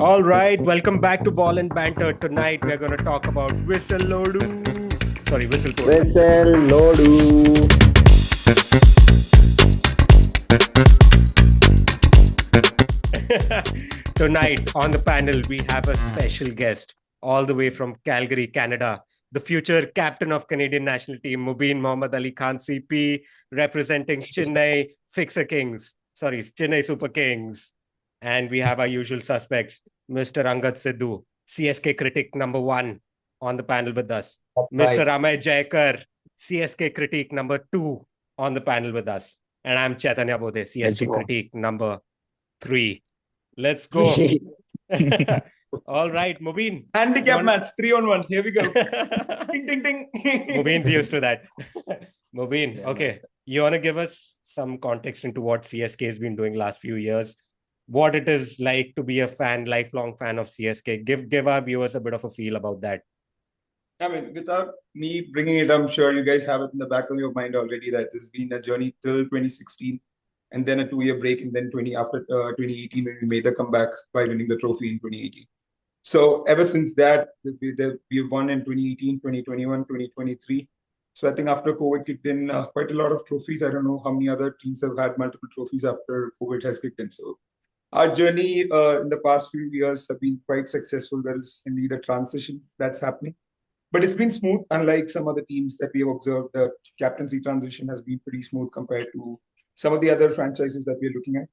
All right, welcome back to Ball and Banter. Tonight we are going to talk about Whistle Lodu. Sorry, Whistle Podu. Whistle Lodu. Tonight on the panel we have a special guest all the way from Calgary, Canada. The future captain of Canadian national team, Mubin Mohammad Ali Khan CP, representing Chennai Super Kings. And we have our usual suspects, Mr. Angad Sidhu, CSK critic number 1 on the panel with us. Mr. Ramay Jaikar, CSK critic number 2 on the panel with us. And I'm Chaitanya Bodhe, CSK critic number 3. Let's go. All right, Mubin. Handicap match, 3-on-1. Here we go. Ding, ding, ding. Mubin's used to that. Mubin, okay. You want to give us some context into what CSK has been doing last few years? What it is like to be a fan, lifelong fan of CSK. Give our viewers a bit of a feel about that. I mean, without me bringing it, I'm sure you guys have it in the back of your mind already that there's been a journey till 2016 and then a 2-year break, and then after 2018 when we made the comeback by winning the trophy in 2018. So ever since that, we've won in 2018, 2021, 2023. So I think after COVID kicked in, quite a lot of trophies. I don't know how many other teams have had multiple trophies after COVID has kicked in. So our journey in the past few years have been quite successful. There is indeed a transition that's happening. But it's been smooth, unlike some other teams that we have observed. The captaincy transition has been pretty smooth compared to some of the other franchises that we're looking at.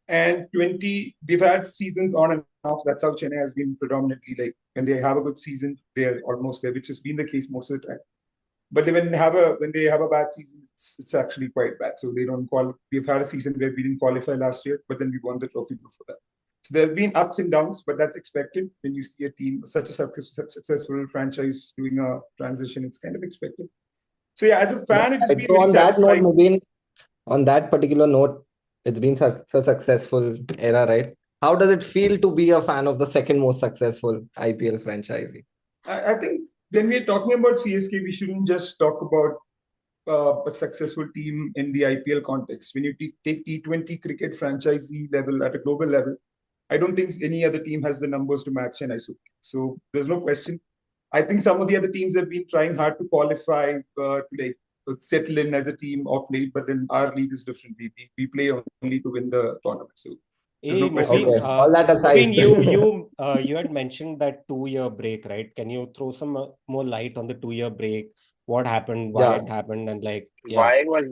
And we've had seasons on and off. That's how Chennai has been predominantly. Like when they have a good season, they're almost there, which has been the case most of the time. But when they have a bad season, it's actually quite bad. So they don't qualify. We've had a season where we didn't qualify last year, but then we won the trophy before that. So there have been ups and downs, but that's expected when you see a team, such a successful franchise doing a transition. It's kind of expected. So yeah, as a fan, it's been on that note, Mubin, on that particular note, it's been such a successful era, right? How does it feel to be a fan of the second most successful IPL franchise? I think when we're talking about CSK, we shouldn't just talk about a successful team in the IPL context. When you take T20 cricket franchisee level at a global level, I don't think any other team has the numbers to match Chennai Super Kings. So there's no question. I think some of the other teams have been trying hard to qualify to settle in as a team of late, but then our league is different. We play only to win the tournament. So no all that aside, you had mentioned that 2-year break, right? Can you throw some more light on the 2-year break? What happened? Why it happened? And why was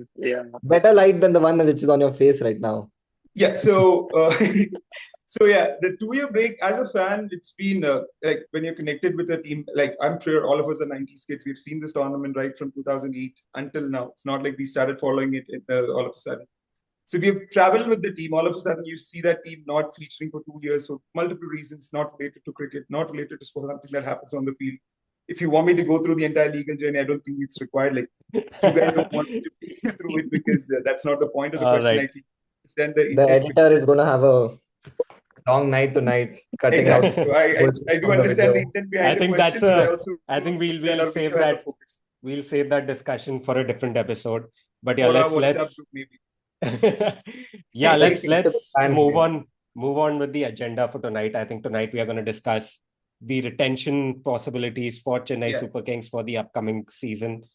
better light than the one which is on your face right now? Yeah. So. So yeah, the 2-year break, as a fan, it's been like when you're connected with a team, like I'm sure all of us are 90s kids. We've seen this tournament right from 2008 until now. It's not like we started following it all of a sudden. So we've traveled with the team. All of a sudden, you see that team not featuring for 2 years for multiple reasons, not related to cricket, not related to sport, something that happens on the field. If you want me to go through the entire legal journey, I don't think it's required. Like you guys don't want me to take through it because that's not the point of the question. Right. I think then the editor is going to have a long night tonight cutting out. So I do understand the intent behind the question. I think we'll save that. We'll save that discussion for a different episode. But yeah, let's yeah, let's move on with the agenda for tonight. I think tonight we are going to discuss the retention possibilities for Chennai Super Kings for the upcoming season.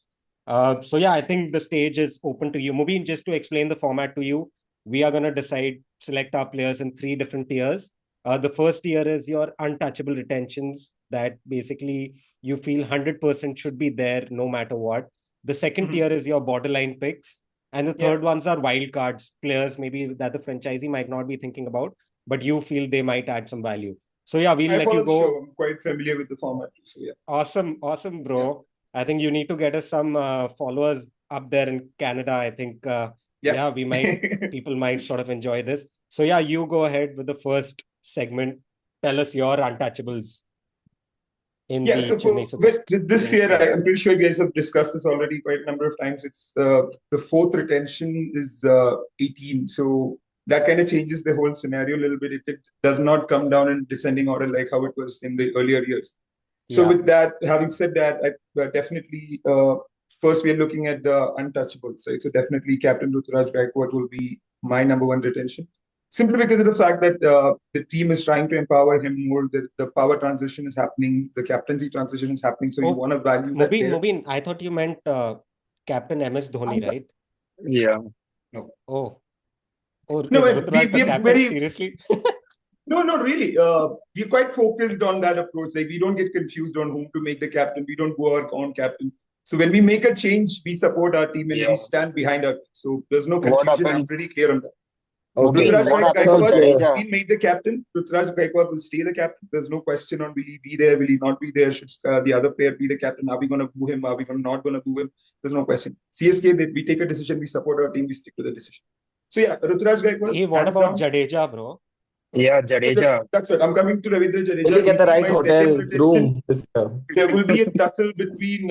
So yeah, I think the stage is open to you. Mubin, just to explain the format to you, we are going to select our players in 3 different tiers. The first tier is your untouchable retentions that basically you feel 100% should be there no matter what. The second tier is your borderline picks. And the third ones are wild cards, players maybe that the franchisee might not be thinking about, but you feel they might add some value. So yeah, we'll let you go. Show. I'm quite familiar with the format. So yeah. Awesome, bro. Yeah. I think you need to get us some followers up there in Canada. I think people might sort of enjoy this. So yeah, you go ahead with the first segment. Tell us your untouchables. With this year, I'm pretty sure you guys have discussed this already quite a number of times. It's the 4th retention is 18. So that kind of changes the whole scenario a little bit. It does not come down in descending order like how it was in the earlier years. So with that, having said that, I definitely first we are looking at the untouchables, right? So definitely Captain Ruturaj Gaikwad will be my number 1 retention. simply because of the fact that the team is trying to empower him more. The power transition is happening, the captaincy transition is happening. So you want to value that player. Mubin, I thought you meant Captain MS Dhoni, right? Yeah. No. Oh, is No, Ruturaj the captain? Seriously? No, not really. We're quite focused on that approach. Like, we don't get confused on whom to make the captain. We don't go our own captain. So when we make a change, we support our team and we stand behind our team. So there's no confusion. I'm pretty clear on that. Okay. Ruturaj Gaikwad So, has been made the captain. Ruturaj Gaikwad will stay the captain. There's no question on will he be there, will he not be there? Should the other player be the captain? Are we going to boo him? Are we not going to boo him? There's no question. CSK, we take a decision, we support our team, we stick to the decision. So yeah, Ruturaj Gaikwad. Hey, what about Jadeja, bro? Yeah, Jadeja. That's right. I'm coming to Ravindra Jadeja. will he get the right hotel room this year? There will be a tussle between,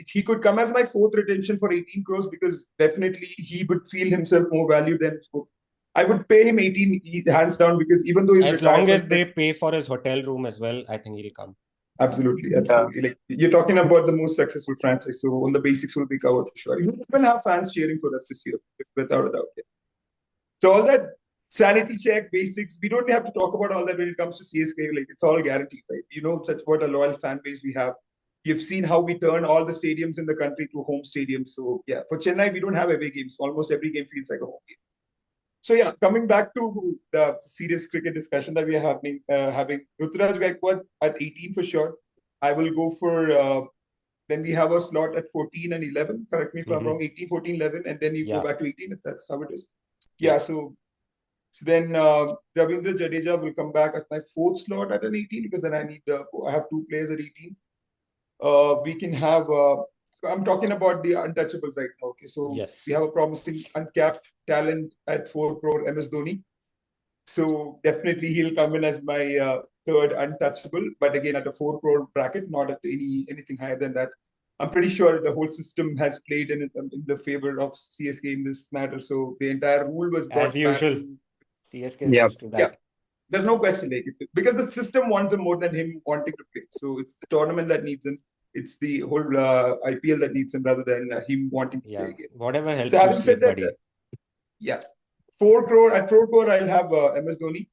he could come as my fourth retention for 18 crores because definitely he would feel himself more valued than Spoke. I would pay him 18 hands down because even though he's as long as they pay for his hotel room as well, I think he'll come. Absolutely. Like, you're talking about the most successful franchise, so all the basics will be covered for sure. You will have fans cheering for us this year, without a doubt. Yeah. So all that sanity check, basics, we don't have to talk about all that when it comes to CSK. Like, it's all guaranteed, right? You know, such what a loyal fan base we have. You've seen how we turn all the stadiums in the country to home stadiums. So yeah, for Chennai, we don't have away games. Almost every game feels like a home game. So yeah, coming back to the serious cricket discussion that we are having Ruturaj Gaikwad at 18 for sure. I will go for, then we have a slot at 14 and 11. Correct me if I'm wrong, 18, 14, 11, and then you go back to 18 if that's how it is. Yeah, so then Ravindra Jadeja will come back as my fourth slot at an 18 because then I have two players at 18. We can have, I'm talking about the untouchables right now. Okay, so we have a promising uncapped talent at 4 crore MS Dhoni. So definitely he'll come in as my third untouchable, but again at a 4 crore bracket, not at anything higher than that. I'm pretty sure the whole system has played in the favor of CSK in this matter. So the entire rule was brought as usual. back to CSK is used to that. Yeah. There's no question, like, because the system wants him more than him wanting to play. So it's the tournament that needs him. It's the whole IPL that needs him rather than him wanting to play again. Whatever helps. So having said that, 4 crore at 4 crore, I'll have MS Dhoni.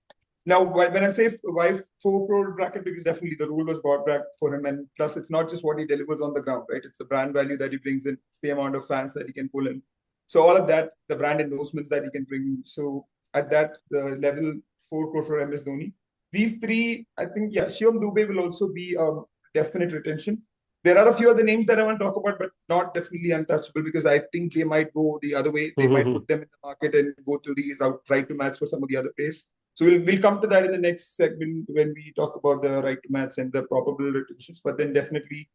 Now, when I say why 4 crore bracket, because definitely the rule was brought back for him, and plus it's not just what he delivers on the ground, right? It's the brand value that he brings in, it's the amount of fans that he can pull in. So all of that, the brand endorsements that he can bring in. So at that level, 4 crore for MS Dhoni. These three, I think, Shivam Dube will also be a definite retention. There are a few other names that I want to talk about, but not definitely untouchable because I think they might go the other way. They might put them in the market and go to the right to match for some of the other players. So we'll come to that in the next segment when we talk about the right to match and the probable retentions. But then definitely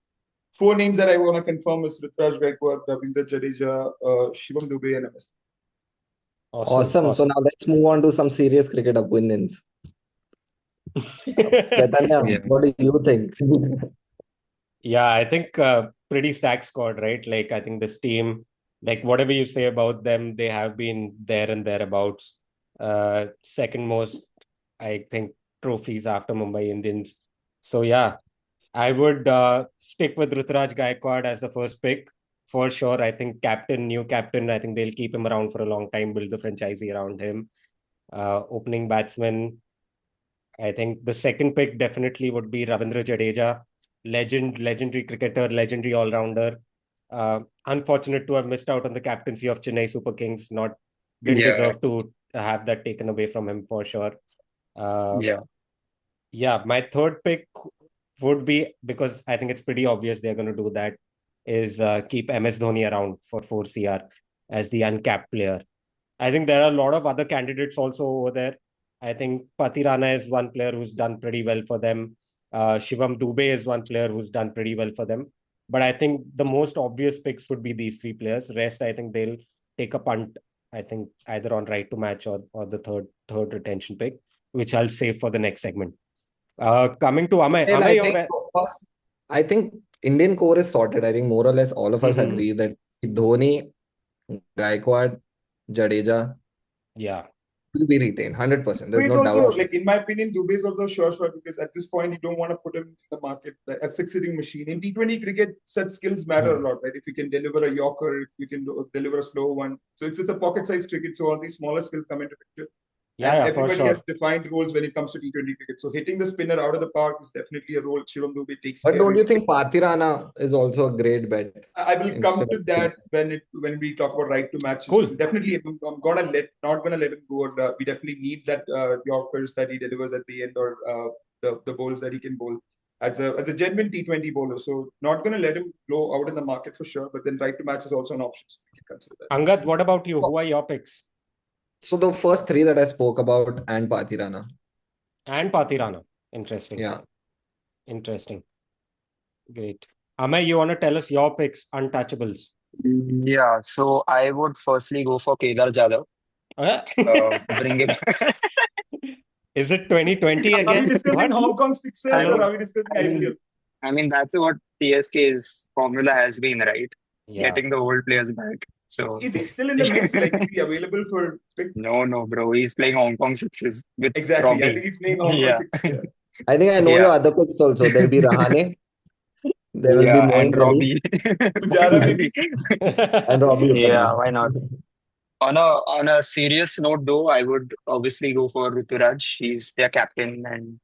4 names that I want to confirm is Ruturaj Gaikwad, Ravindra Jadeja, Shivam Dube, and MS. Awesome. So now let's move on to some serious cricket opinions. Chaitanya, what do you think? Yeah, I think pretty stacked squad, right? Like, I think this team, like, whatever you say about them, they have been there and thereabouts. Second most, I think, trophies after Mumbai Indians. So yeah, I would stick with Ruturaj Gaikwad as the first pick for sure. I think new captain, I think they'll keep him around for a long time, build the franchise around him. Opening batsman, I think the second pick definitely would be Ravindra Jadeja. Legendary cricketer, legendary all-rounder. Unfortunate to have missed out on the captaincy of Chennai Super Kings. Didn't deserve to have that taken away from him for sure. My third pick would be, because I think it's pretty obvious they're going to do that, is keep MS Dhoni around for 4 CR as the uncapped player. I think there are a lot of other candidates also over there. I think Pathirana is one player who's done pretty well for them. Shivam Dube is one player who's done pretty well for them. But I think the most obvious picks would be these 3 players. Rest, I think they'll take a punt, I think, either on right to match or the third retention pick, which I'll save for the next segment. Coming to Amay. I think Indian core is sorted. I think more or less all of us agree that Dhoni, Gaikwad, Jadeja will be retained 100%. There's no doubt. Like, in my opinion, Dube is also sure because at this point you don't want to put him in the market a 6-hitting machine. In T20 cricket, such skills matter a lot, right? If you can deliver a Yorker, if you can deliver a slow one, so it's a pocket-sized cricket. So all these smaller skills come into picture. Yeah, and yeah, for everybody sure. has defined roles when it comes to T20 cricket. So hitting the spinner out of the park is definitely a role Shivam Dube takes But care don't of. you think Pathirana is also a great bet? I will come instead to of- that when we talk about right to matches. Cool. Definitely, I'm not gonna let him go. We definitely need that Yorkers that he delivers at the end, or the bowls that he can bowl as a genuine T20 bowler. So not gonna let him go out in the market for sure. But then right to match is also an option. So we can consider that. Angad, what about you? Who are your picks? So the first three that I spoke about and Pathirana. And Pathirana. Interesting. Yeah. Interesting. Great. Amay, you want to tell us your picks, untouchables? Yeah, so I would firstly go for Kedar Jadhav. Bring him. Is it 2020 Are we again? discussing What? Hong Kong Sixers I or mean- are we discussing IPL? I mean, that's what TSK's formula has been, right? Yeah. Getting the old players back. So Is he still in the mix? Like, is he available for pick? no, bro. He's playing Hong Kong Sixes with Exactly. I Robbie. think he's playing Hong Kong Yeah. Sixers. Yeah. I think I know Yeah. your other picks also. There'll be Rahane. There will be Yeah, Moeen and Ali Robbie. Pujara maybe. and Robbie Yeah, Uttama. why not? On a serious note, though, I would obviously go for Ruturaj. He's their captain, and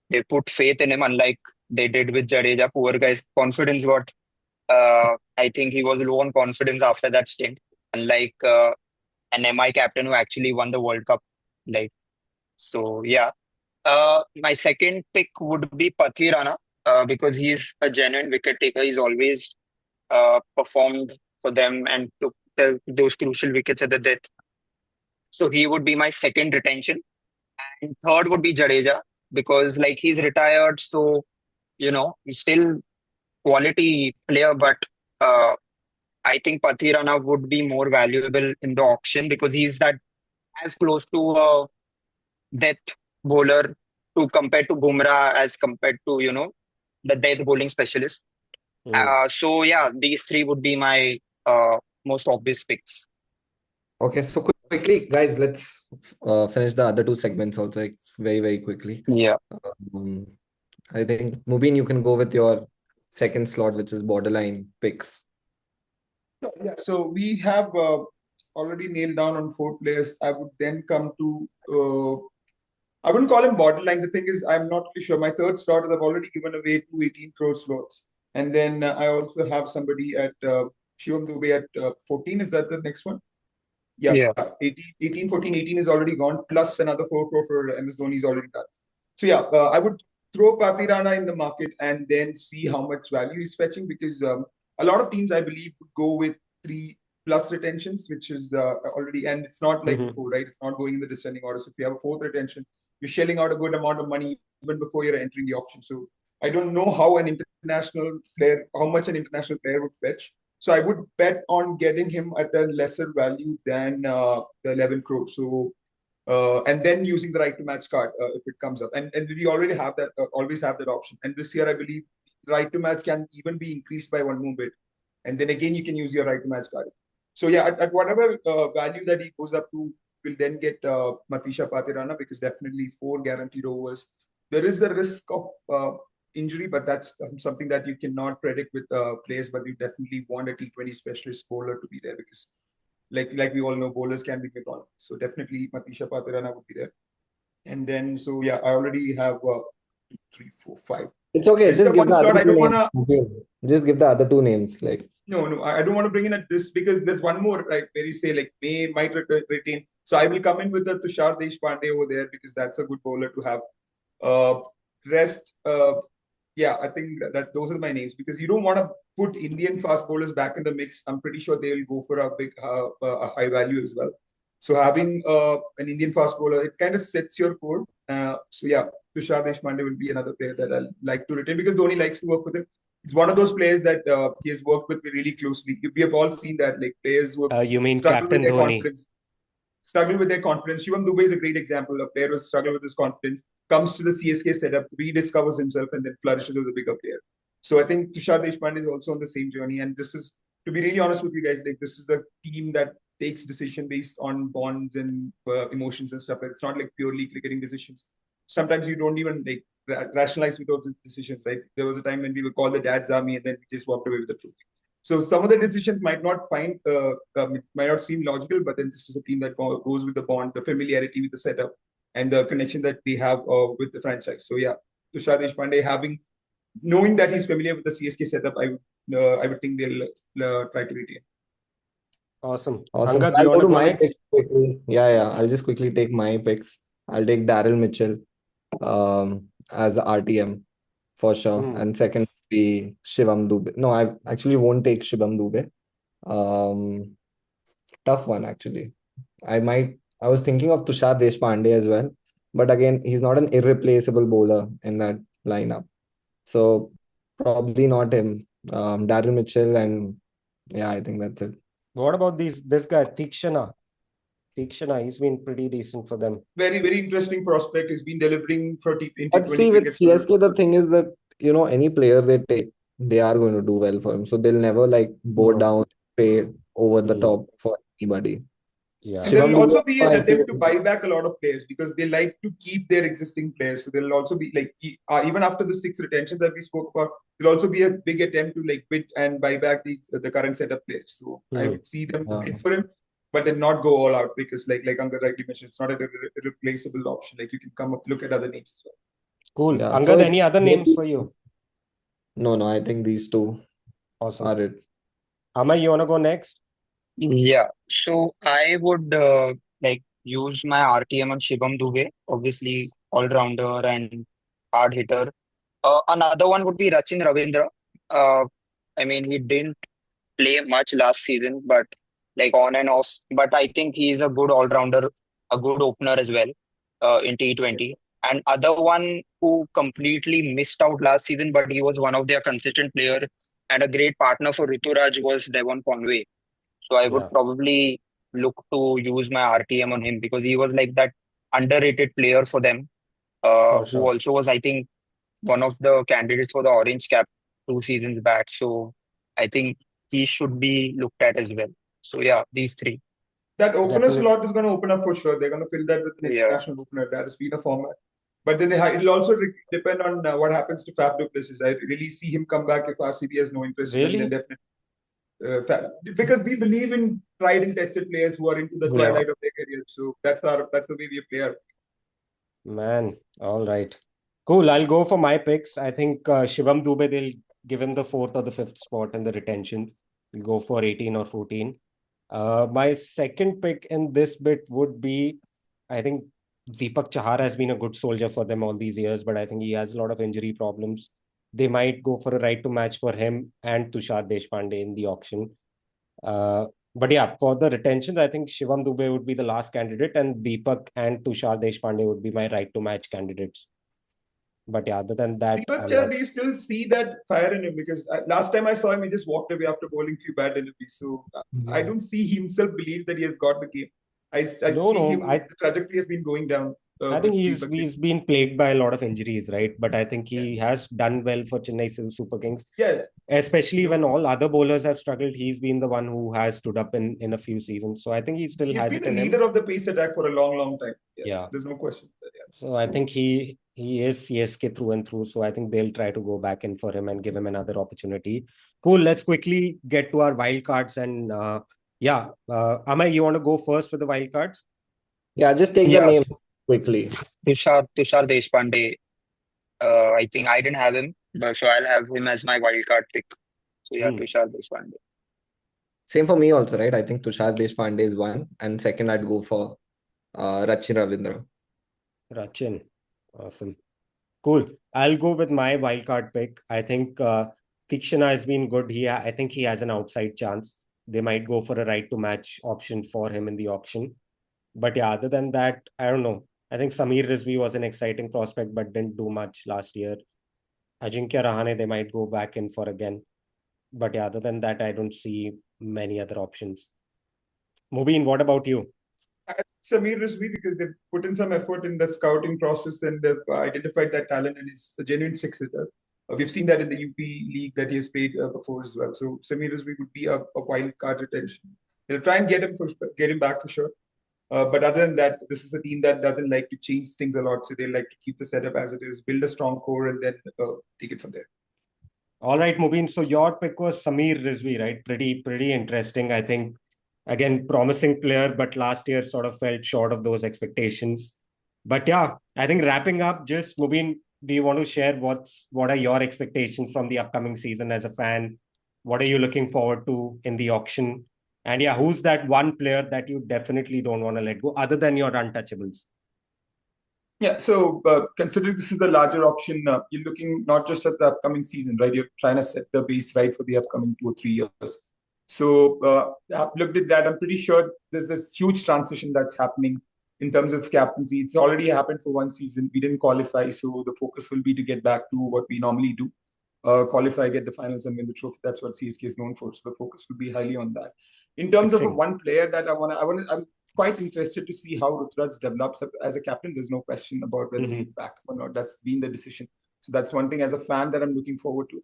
they put faith in him, unlike they did with Jadeja. Poor guy's confidence got. I think he was low on confidence after that stint, unlike an MI captain who actually won the World Cup. Like, so yeah. My second pick would be Pathirana, because he's a genuine wicket taker. He's always performed for them and took those crucial wickets at the death. So he would be my second retention. And third would be Jadeja, because like he's retired, so he's still quality player, but I think Pathirana would be more valuable in the auction because he's that as close to a death bowler to compared to Bumrah as compared to the death bowling specialist. So yeah, these three would be my most obvious picks. Okay, so quickly, guys, let's finish the other two segments also very, very quickly. Yeah. I think, Mubin, you can go with your second slot, which is borderline picks. Yeah, so we have already nailed down on 4 players. I would then come to, I wouldn't call him borderline. The thing is, I'm not really sure. My third slot is I've already given away 2 18 crore slots. And then I also have somebody at Shivam Dube at 14. Is that the next one? Yeah. 18, 14, 18 is already gone, plus another 4 crore for MS Dhoni is already done. So yeah, I would throw Pathirana in the market and then see how much value he's fetching, because a lot of teams, I believe, would go with 3+ retentions, which is already, and it's not like before, right? It's not going in the descending order. So if you have a 4th retention, you're shelling out a good amount of money even before you're entering the auction. So I don't know how much an international player would fetch. So I would bet on getting him at a lesser value than the 11 crore. So and then using the right to match card if it comes up. And we already have that, always have that option. And this year, I believe right to match can even be increased by 1 more bit. And then again, you can use your right to match card. So yeah, at whatever value that he goes up to, we'll then get Matisha Pathirana, because definitely 4 guaranteed overs. There is a risk of injury, but that's something that you cannot predict with players. But you definitely want a T20 specialist bowler to be there, because like we all know, bowlers can be hit on. So definitely Matisha Pathirana would be there. And then, so yeah, I already have 3, 4, 5. It's okay. Just give the slot. other I two don't names. wanna. Just give the other 2 names. Like No, I don't want to bring in at this, because there's one more, right, where you say like might retain. So I will come in with the Tushar Deshpande over there, because that's a good bowler to have. Rest, yeah, I think that those are my names, because you don't want to put Indian fast bowlers back in the mix. I'm pretty sure they'll go for a big, a high value as well. So having an Indian fast bowler, it kind of sets your code. So yeah, Tushar Deshpande will be another player that I'll like to retain, because Dhoni likes to work with him. He's one of those players that he has worked with me really closely. We have all seen that, like players who you mean struggle Captain with their Dhoni? confidence. Struggle with their confidence. Shivam Dube is a great example. A player who struggles with his confidence, comes to the CSK setup, rediscovers himself, and then flourishes as a bigger player. So I think Tushar Deshpande is also on the same journey. And this is, to be really honest with you guys, like this is a team that takes decision based on bonds and emotions and stuff. It's not like purely cricketing decisions. Sometimes you don't even like rationalize with those decisions, right? There was a time when we would call the dad's army, and then we just walked away with the trophy. So some of the decisions might not might not seem logical, but then this is a team that goes with the bond, the familiarity with the setup, and the connection that they have with the franchise. So yeah, Tushar Deshpande knowing that he's familiar with the CSK setup, I would think they'll try to retain. Awesome. Awesome. Angad, I'll you want go to to go my next? picks quickly. Yeah. I'll just quickly take my picks. I'll take Daryl Mitchell as the RTM for sure. And second will be Shivam Dube. No, I actually won't take Shivam Dube. Tough one actually. I was thinking of Tushar Deshpande as well, but again, he's not an irreplaceable bowler in that lineup. So probably not him. Daryl Mitchell, and yeah, I think that's it. What about this guy, Tikshana? Tikshana, he's been pretty decent for them. Very, very interesting prospect. He's been delivering for T20 But see, with cricket. CSK, the thing is that, any player they take, they are going to do well for him. So they'll never bow down, pay over the top for anybody. Yeah. And there'll Shivam also Dube, be an I attempt feel- to buy back a lot of players because they like to keep their existing players. So there'll also be even after the 6 retentions that we spoke about, there'll also be a big attempt to bid and buy back the current set of players. So I would see them bid for him, but then not go all out because like Angad rightly mentioned, it's not a replaceable option. Like you can come up, look at other names as well. Cool. Yeah, Angad, so any other names for you? No, I think these two Awesome. are it. Amay, you want to go next? Yeah, so I would use my RTM on Shivam Dube, obviously all-rounder and hard hitter. Another one would be Ravindra. Uh, I mean, he didn't play much last season, but on and off. But I think he is a good all-rounder, a good opener as well in T20. And other one who completely missed out last season, but he was one of their consistent player and a great partner for Ruturaj was Devon Conway. So I would probably look to use my RTM on him because he was like that underrated player for them, who also was, I think, one of the candidates for the orange cap 2 seasons back. So I think he should be looked at as well. So yeah, these three. That opener slot is going to open up for sure. They're going to fill that with an international opener. That has been a format. But then it'll also depend on what happens to Fab du Plessis. I really see him come back if RCB has no interest. Really? Then definitely. Because we believe in tried and tested players who are into the twilight of their career. So that's the way we play. Man, all right. Cool. I'll go for my picks. I think Shivam Dube, they'll give him the 4th or the 5th spot in the retention. We'll go for 18 or 14. My second pick in this bit would be, I think Deepak Chahar has been a good soldier for them all these years, but I think he has a lot of injury problems. They might go for a right to match for him and Tushar Deshpande in the auction. But yeah, for the retentions, I think Shivam Dube would be the last candidate, and Deepak and Tushar Deshpande would be my right to match candidates. But yeah, other than that, Deepak Chahar, do you still see that fire in him? Because last time I saw him, he just walked away after bowling few bad deliveries. So I don't see himself believes that he has got the game. I see him. The trajectory has been going down. I think he's been plagued by a lot of injuries, right? But I think he has done well for Chennai Super Kings. Yeah. Especially when all other bowlers have struggled, he's been the one who has stood up in a few seasons. So I think he still has it in him. He's been the leader of the pace attack for a long, long time. Yeah. There's no question. So I think he is CSK through and through. So I think they'll try to go back in for him and give him another opportunity. Cool. Let's quickly get to our wild cards. And Amay, you want to go first with the wild cards? Yeah, just take the name quickly. Tushar Deshpande. I think I didn't have him, but so I'll have him as my wild card pick. So yeah, Tushar Deshpande. Same for me also, right? I think Tushar Deshpande is one, and second I'd go for Ravindra. Rachin. Awesome. Cool. I'll go with my wildcard pick. I think Tikshana has been good. I think he has an outside chance. They might go for a right to match option for him in the auction. But yeah, other than that, I don't know. I think Samir Rizvi was an exciting prospect, but didn't do much last year. Ajinkya Rahane, they might go back in for again. But yeah, other than that, I don't see many other options. Mubin, what about you? Samir Rizvi, because they've put in some effort in the scouting process and they've identified that talent and he's a genuine six-hitter. We've seen that in the UP league that he has played before as well. So Samir Rizvi would be a wild card retention. They'll try and get him back for sure. But other than that, this is a team that doesn't like to change things a lot. So they like to keep the setup as it is, build a strong core, and then take it from there. All right, Mubin. So your pick was Sameer Rizvi, right? Pretty interesting. I think, again, promising player, but last year sort of fell short of those expectations. But yeah, I think wrapping up, just Mubin, do you want to share what are your expectations from the upcoming season as a fan? What are you looking forward to in the auction? And yeah, who's that one player that you definitely don't want to let go other than your untouchables? Yeah, so considering this is a larger auction, you're looking not just at the upcoming season, right? You're trying to set the base right for the upcoming 2 or 3 years. So I've looked at that. I'm pretty sure there's this huge transition that's happening in terms of captaincy. It's already happened for one season. We didn't qualify, so the focus will be to get back to what we normally do. Qualify, get the finals, and win the trophy. That's what CSK is known for. So the focus will be highly on that. In terms of one player that I'm quite interested to see how Ruturaj develops as a captain. There's no question about whether he's back or not. That's been the decision. So that's one thing as a fan that I'm looking forward to.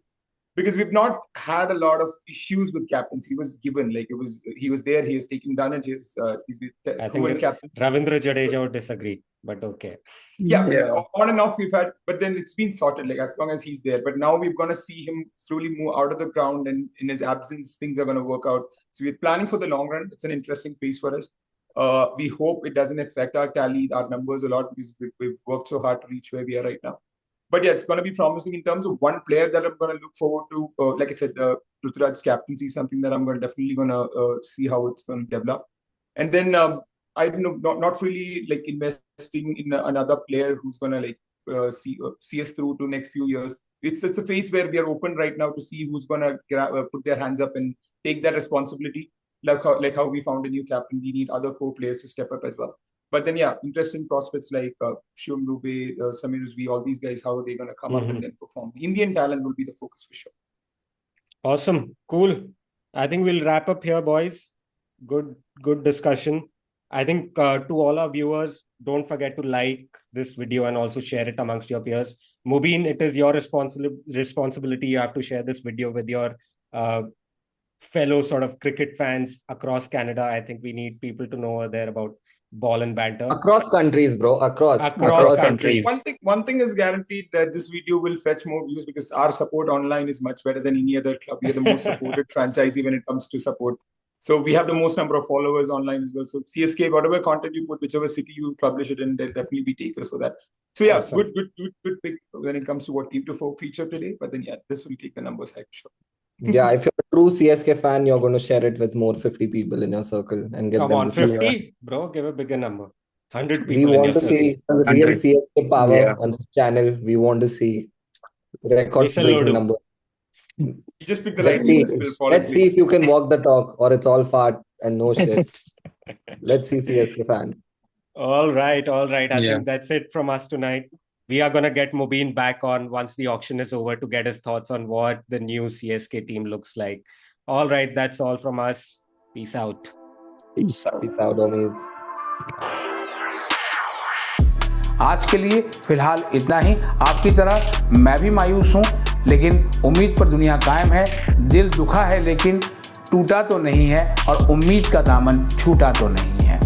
Because we've not had a lot of issues with captains. He was given, he was there, he has done it, he's I think captain. Ravindra Jadeja would disagree, but okay. Yeah, on and off we've had, but then it's been sorted, as long as he's there. But now we're going to see him slowly move out of the ground, and in his absence, things are going to work out. So we're planning for the long run. It's an interesting phase for us. We hope it doesn't affect our tally, our numbers a lot, because we've worked so hard to reach where we are right now. But yeah, it's going to be promising. In terms of one player that I'm going to look forward to, like I said, Ruturaj's captaincy is something that I'm definitely going to see how it's going to develop. And then I don't know, not really investing in another player who's going to see us through to next few years. It's a phase where we are open right now to see who's going to put their hands up and take that responsibility. Like how we found a new captain, we need other core players to step up as well. But then, yeah, interesting prospects like Shivam Dube, Sameer Rizvi, all these guys, how are they going to come up and then perform? The Indian talent will be the focus for sure. Awesome. Cool. I think we'll wrap up here, boys. Good discussion. I think to all our viewers, don't forget to like this video and also share it amongst your peers. Mubin, it is your responsibility. You have to share this video with your fellow sort of cricket fans across Canada. I think we need people to know there about ball and banter across countries, bro. Across countries. One thing is guaranteed, that this video will fetch more views because our support online is much better than any other club. We are the most supported franchisee when it comes to support. So we have the most number of followers online as well. So CSK, whatever content you put, whichever city you publish it in, there'll definitely be takers for that. So yeah, awesome. good pick when it comes to what team to feature today. But then yeah, this will take the numbers high for sure. Yeah, if you're a true CSK fan, you're going to share it with more 50 people in your circle and get them. Come on, 50, bro, give a bigger number. 100 people. We want to see real CSK power on this channel. We want to see record-breaking number. You just pick the Let's see if you can walk the talk, or it's all fart and no shit. Let's see CSK fan. All right. I think that's it from us tonight. We are going to get Mubin back on once the auction is over to get his thoughts on what the new CSK team looks like. All right, that's all from us. Peace out. Peace out, homies. आज के लिए फिलहाल इतना ही। आपकी तरह मैं भी मायूस हूँ, लेकिन उम्मीद पर दुनिया कायम है। दिल दुखा है लेकिन टूटा तो नहीं है, और उम्मीद का दामन छूटा तो नहीं है।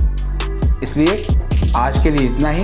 इसलिए आज के लिए इतना ही।